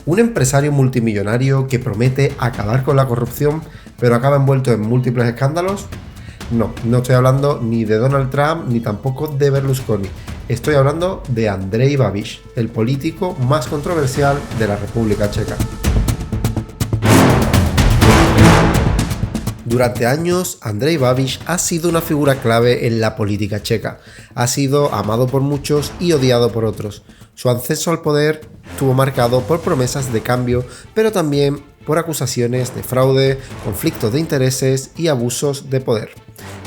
Un empresario multimillonario que promete acabar con la corrupción, pero acaba envuelto en múltiples escándalos. No estoy hablando ni de Donald Trump ni tampoco de Berlusconi. Estoy hablando de Andrej Babiš, el político más controversial de la República Checa. Durante años, Andrej Babiš ha sido una figura clave en la política checa. Ha sido amado por muchos y odiado por otros. Su ascenso al poder estuvo marcado por promesas de cambio, pero también por acusaciones de fraude, conflictos de intereses y abusos de poder.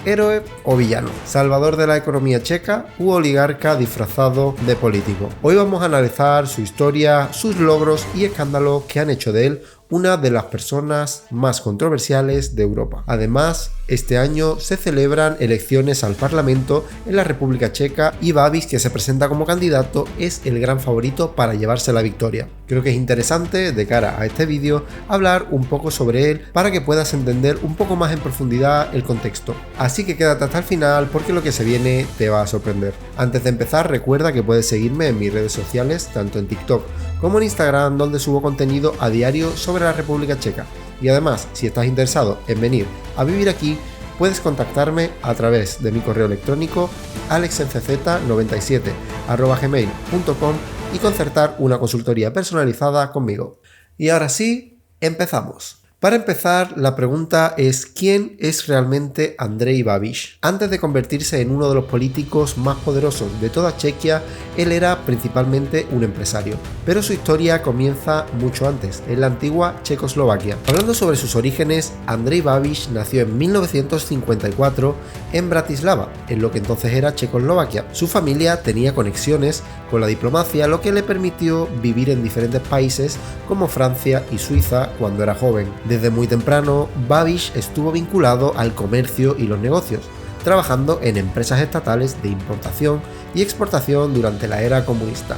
Héroe o villano, salvador de la economía checa u oligarca disfrazado de político. Hoy vamos a analizar su historia, sus logros y escándalos que han hecho de él una de las personas más controversiales de Europa. Además, este año se celebran elecciones al Parlamento en la República Checa y Babiš, que se presenta como candidato, es el gran favorito para llevarse la victoria. Creo que es interesante, de cara a este vídeo, hablar un poco sobre él para que puedas entender un poco más en profundidad el contexto. Así que quédate hasta el final porque lo que se viene te va a sorprender. Antes de empezar, recuerda que puedes seguirme en mis redes sociales, tanto en TikTok como en Instagram, donde subo contenido a diario sobre la República Checa. Y además, si estás interesado en venir a vivir aquí, puedes contactarme a través de mi correo electrónico alexncz97@gmail.com y concertar una consultoría personalizada conmigo. Y ahora sí, empezamos. Para empezar, la pregunta es ¿quién es realmente Andrej Babiš? Antes de convertirse en uno de los políticos más poderosos de toda Chequia, él era principalmente un empresario. Pero su historia comienza mucho antes, en la antigua Checoslovaquia. Hablando sobre sus orígenes, Andrej Babiš nació en 1954 en Bratislava, en lo que entonces era Checoslovaquia. Su familia tenía conexiones con la diplomacia, lo que le permitió vivir en diferentes países como Francia y Suiza cuando era joven. Desde muy temprano, Babiš estuvo vinculado al comercio y los negocios, trabajando en empresas estatales de importación y exportación durante la era comunista.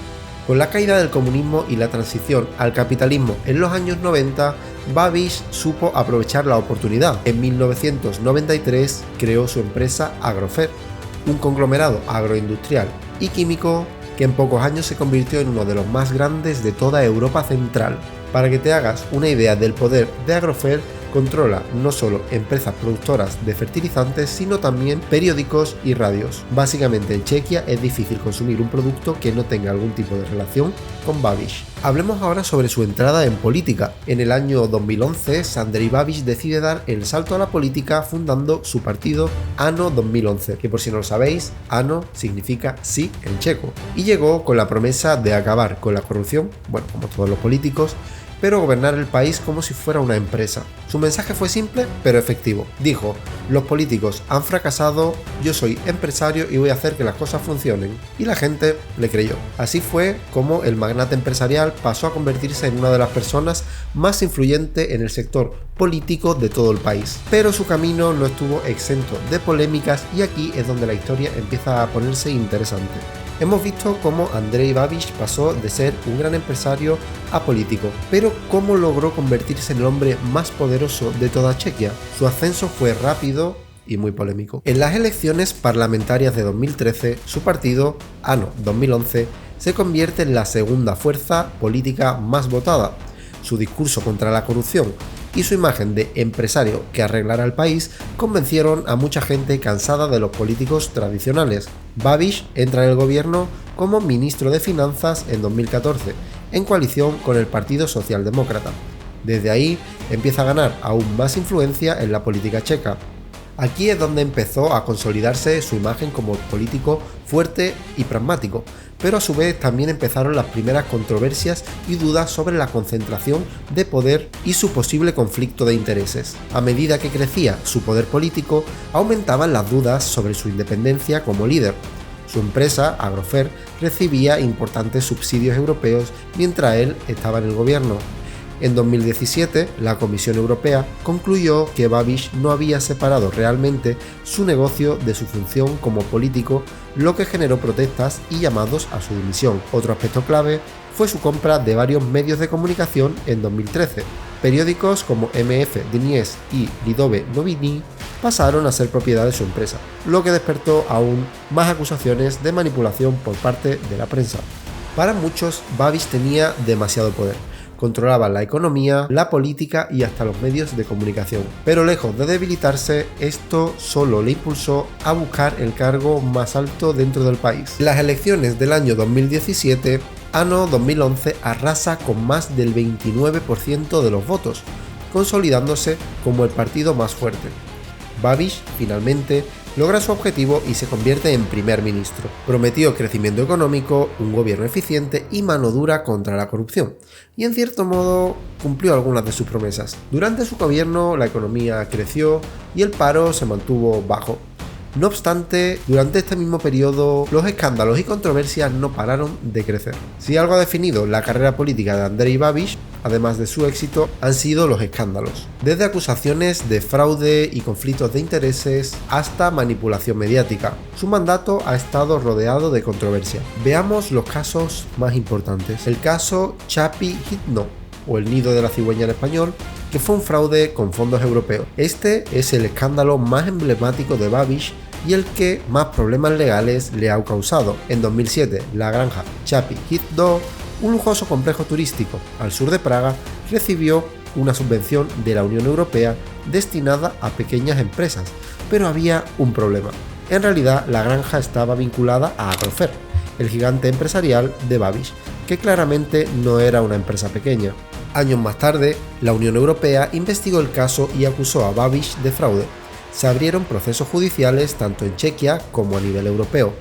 Con la caída del comunismo y la transición al capitalismo en los años 90, Babiš supo aprovechar la oportunidad. En 1993 creó su empresa Agrofer, un conglomerado agroindustrial y químico que en pocos años se convirtió en uno de los más grandes de toda Europa Central. Para que te hagas una idea del poder de Agrofer, controla no solo empresas productoras de fertilizantes, sino también periódicos y radios. Básicamente en Chequia es difícil consumir un producto que no tenga algún tipo de relación con Babiš. Hablemos ahora sobre su entrada en política. En el año 2011, Andrej Babiš decide dar el salto a la política fundando su partido ANO 2011, que por si no lo sabéis, ANO significa sí en checo, y llegó con la promesa de acabar con la corrupción, bueno, como todos los políticos, pero gobernar el país como si fuera una empresa. Su mensaje fue simple pero efectivo. Dijo: los políticos han fracasado, yo soy empresario y voy a hacer que las cosas funcionen. Y la gente le creyó. Así fue como el magnate empresarial pasó a convertirse en una de las personas más influyentes en el sector político de todo el país. Pero su camino no estuvo exento de polémicas y aquí es donde la historia empieza a ponerse interesante. Hemos visto cómo Andrej Babiš pasó de ser un gran empresario a político, pero ¿cómo logró convertirse en el hombre más poderoso de toda Chequia? Su ascenso fue rápido y muy polémico. En las elecciones parlamentarias de 2013, su partido, ANO 2011, se convierte en la segunda fuerza política más votada. Su discurso contra la corrupción y su imagen de empresario que arreglará el país convencieron a mucha gente cansada de los políticos tradicionales. Babiš entra en el gobierno como ministro de Finanzas en 2014, en coalición con el Partido Socialdemócrata. Desde ahí empieza a ganar aún más influencia en la política checa. Aquí es donde empezó a consolidarse su imagen como político fuerte y pragmático, pero a su vez también empezaron las primeras controversias y dudas sobre la concentración de poder y su posible conflicto de intereses. A medida que crecía su poder político, aumentaban las dudas sobre su independencia como líder. Su empresa, Agrofer, recibía importantes subsidios europeos mientras él estaba en el gobierno. En 2017, la Comisión Europea concluyó que Babiš no había separado realmente su negocio de su función como político, lo que generó protestas y llamados a su dimisión. Otro aspecto clave fue su compra de varios medios de comunicación en 2013. Periódicos como MF Dnies y Lidové Noviny pasaron a ser propiedad de su empresa, lo que despertó aún más acusaciones de manipulación por parte de la prensa. Para muchos, Babiš tenía demasiado poder. controlaban la economía, la política y hasta los medios de comunicación. Pero lejos de debilitarse, esto solo le impulsó a buscar el cargo más alto dentro del país. En las elecciones del año 2017, ANO 2011 arrasa con más del 29% de los votos, consolidándose como el partido más fuerte. Babiš finalmente logra su objetivo y se convierte en primer ministro. Prometió crecimiento económico, un gobierno eficiente y mano dura contra la corrupción, y en cierto modo cumplió algunas de sus promesas. Durante su gobierno la economía creció y el paro se mantuvo bajo. No obstante, durante este mismo periodo, los escándalos y controversias no pararon de crecer. Si algo ha definido la carrera política de Andrej Babiš, además de su éxito, han sido los escándalos. Desde acusaciones de fraude y conflictos de intereses hasta manipulación mediática. Su mandato ha estado rodeado de controversia. Veamos los casos más importantes. El caso Čapí hnízdo, o el nido de la cigüeña en español, que fue un fraude con fondos europeos. Este es el escándalo más emblemático de Babiš y el que más problemas legales le ha causado. En 2007, la granja Čapí hnízdo, un lujoso complejo turístico al sur de Praga, recibió una subvención de la Unión Europea destinada a pequeñas empresas, pero había un problema. En realidad, la granja estaba vinculada a Agrofer, el gigante empresarial de Babiš, que claramente no era una empresa pequeña. Años más tarde, la Unión Europea investigó el caso y acusó a Babiš de fraude. Se abrieron procesos judiciales tanto en Chequia como a nivel europeo.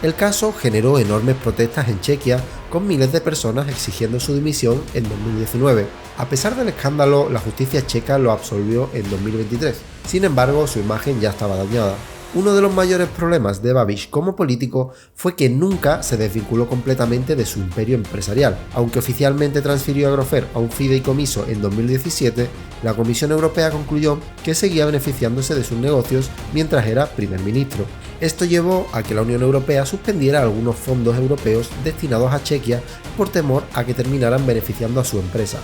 El caso generó enormes protestas en Chequia, con miles de personas exigiendo su dimisión en 2019. A pesar del escándalo, la justicia checa lo absolvió en 2023. Sin embargo, su imagen ya estaba dañada. Uno de los mayores problemas de Babiš como político fue que nunca se desvinculó completamente de su imperio empresarial. Aunque oficialmente transfirió Agrofer a un fideicomiso en 2017, la Comisión Europea concluyó que seguía beneficiándose de sus negocios mientras era primer ministro. Esto llevó a que la Unión Europea suspendiera algunos fondos europeos destinados a Chequia por temor a que terminaran beneficiando a su empresa.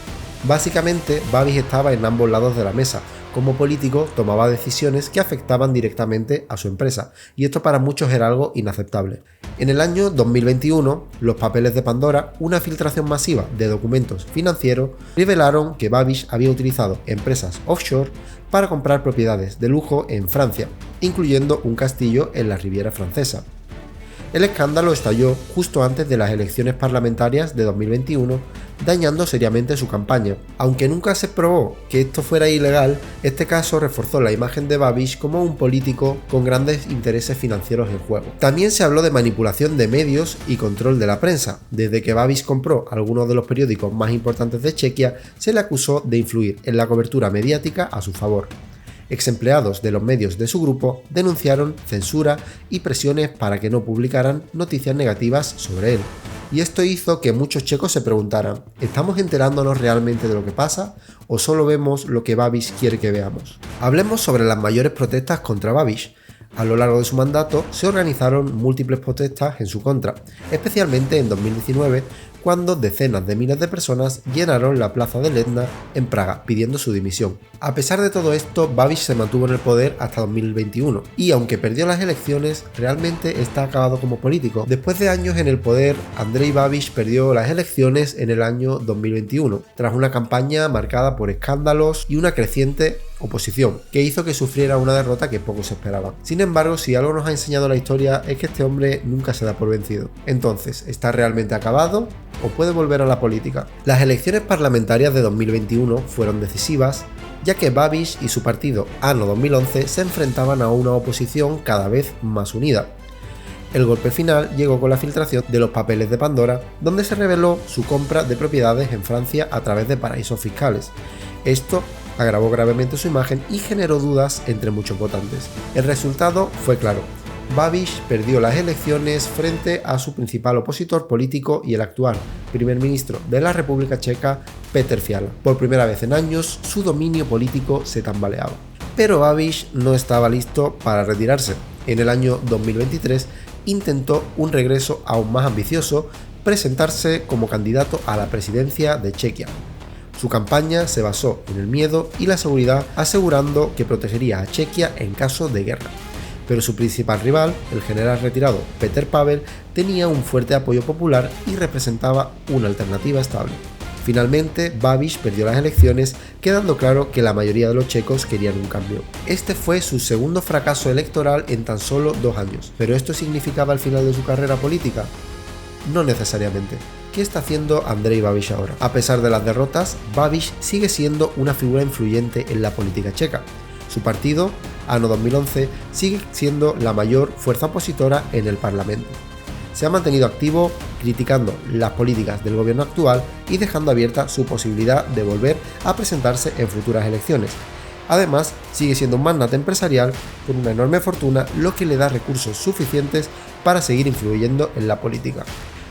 Básicamente, Babiš estaba en ambos lados de la mesa. Como político, tomaba decisiones que afectaban directamente a su empresa, y esto para muchos era algo inaceptable. En el año 2021, los papeles de Pandora, una filtración masiva de documentos financieros, revelaron que Babiš había utilizado empresas offshore para comprar propiedades de lujo en Francia, incluyendo un castillo en la Riviera francesa. El escándalo estalló justo antes de las elecciones parlamentarias de 2021, dañando seriamente su campaña. Aunque nunca se probó que esto fuera ilegal, este caso reforzó la imagen de Babiš como un político con grandes intereses financieros en juego. También se habló de manipulación de medios y control de la prensa. Desde que Babiš compró algunos de los periódicos más importantes de Chequia, se le acusó de influir en la cobertura mediática a su favor. Exempleados de los medios de su grupo denunciaron censura y presiones para que no publicaran noticias negativas sobre él. Y esto hizo que muchos checos se preguntaran, ¿estamos enterándonos realmente de lo que pasa o solo vemos lo que Babiš quiere que veamos? Hablemos sobre las mayores protestas contra Babiš. A lo largo de su mandato se organizaron múltiples protestas en su contra, especialmente en 2019, cuando decenas de miles de personas llenaron la plaza de Letna en Praga pidiendo su dimisión. A pesar de todo esto, Babiš se mantuvo en el poder hasta 2021 y aunque perdió las elecciones, realmente está acabado como político. Después de años en el poder, Andrej Babiš perdió las elecciones en el año 2021, tras una campaña marcada por escándalos y una creciente oposición, que hizo que sufriera una derrota que pocos esperaban. Sin embargo, si algo nos ha enseñado la historia es que este hombre nunca se da por vencido. Entonces, ¿está realmente acabado o puede volver a la política? Las elecciones parlamentarias de 2021 fueron decisivas, ya que Babiš y su partido ANO 2011 se enfrentaban a una oposición cada vez más unida. El golpe final llegó con la filtración de los papeles de Pandora, donde se reveló su compra de propiedades en Francia a través de paraísos fiscales. Esto agravó gravemente su imagen y generó dudas entre muchos votantes. El resultado fue claro. Babiš perdió las elecciones frente a su principal opositor político y el actual primer ministro de la República Checa, Petr Fiala. Por primera vez en años, su dominio político se tambaleaba. Pero Babiš no estaba listo para retirarse. En el año 2023 intentó un regreso aún más ambicioso, presentarse como candidato a la presidencia de Chequia. Su campaña se basó en el miedo y la seguridad, asegurando que protegería a Chequia en caso de guerra. Pero su principal rival, el general retirado Petr Pavel, tenía un fuerte apoyo popular y representaba una alternativa estable. Finalmente, Babiš perdió las elecciones, quedando claro que la mayoría de los checos querían un cambio. Este fue su segundo fracaso electoral en tan solo 2 años. ¿Pero esto significaba el final de su carrera política? No necesariamente. ¿Qué está haciendo Andrej Babiš ahora? A pesar de las derrotas, Babiš sigue siendo una figura influyente en la política checa. Su partido, ANO 2011, sigue siendo la mayor fuerza opositora en el Parlamento. Se ha mantenido activo criticando las políticas del gobierno actual y dejando abierta su posibilidad de volver a presentarse en futuras elecciones. Además, sigue siendo un magnate empresarial con una enorme fortuna, lo que le da recursos suficientes para seguir influyendo en la política.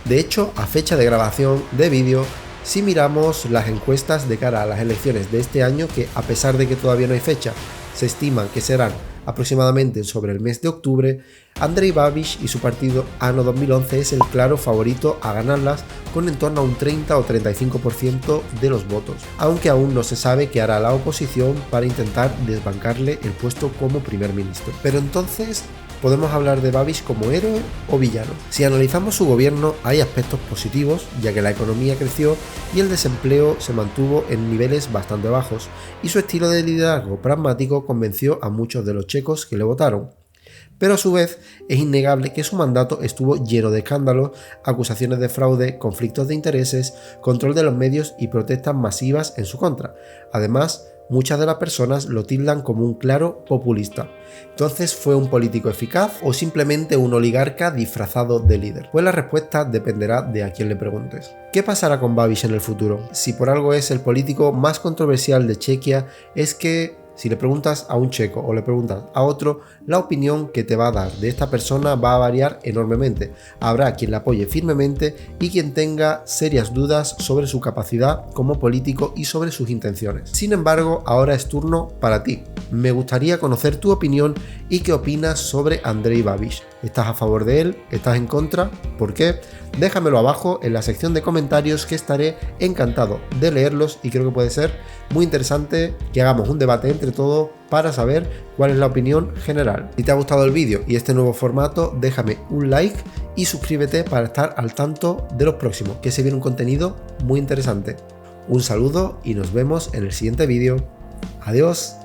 De hecho, a fecha de grabación de vídeo, si miramos las encuestas de cara a las elecciones de este año, que a pesar de que todavía no hay fecha, se estiman que serán aproximadamente sobre el mes de octubre, Andrej Babiš y su partido ANO 2011 es el claro favorito a ganarlas con en torno a un 30 o 35% de los votos, aunque aún no se sabe qué hará la oposición para intentar desbancarle el puesto como primer ministro. Pero entonces, ¿podemos hablar de Babiš como héroe o villano? Si analizamos su gobierno, hay aspectos positivos, ya que la economía creció y el desempleo se mantuvo en niveles bastante bajos, y su estilo de liderazgo pragmático convenció a muchos de los checos que le votaron. Pero a su vez, es innegable que su mandato estuvo lleno de escándalos, acusaciones de fraude, conflictos de intereses, control de los medios y protestas masivas en su contra. Además, muchas de las personas lo tildan como un claro populista. Entonces, ¿fue un político eficaz o simplemente un oligarca disfrazado de líder? Pues la respuesta dependerá de a quién le preguntes. ¿Qué pasará con Babiš en el futuro? Si por algo es el político más controversial de Chequia, es que si le preguntas a un checo o le preguntas a otro, la opinión que te va a dar de esta persona va a variar enormemente. Habrá quien la apoye firmemente y quien tenga serias dudas sobre su capacidad como político y sobre sus intenciones. Sin embargo, ahora es turno para ti. Me gustaría conocer tu opinión y qué opinas sobre Andrej Babiš. ¿Estás a favor de él? ¿Estás en contra? ¿Por qué? Déjamelo abajo en la sección de comentarios, que estaré encantado de leerlos, y creo que puede ser muy interesante que hagamos un debate entre todos para saber cuál es la opinión general. Si te ha gustado el vídeo y este nuevo formato, déjame un like y suscríbete para estar al tanto de los próximos, que se viene un contenido muy interesante. Un saludo y nos vemos en el siguiente vídeo. Adiós.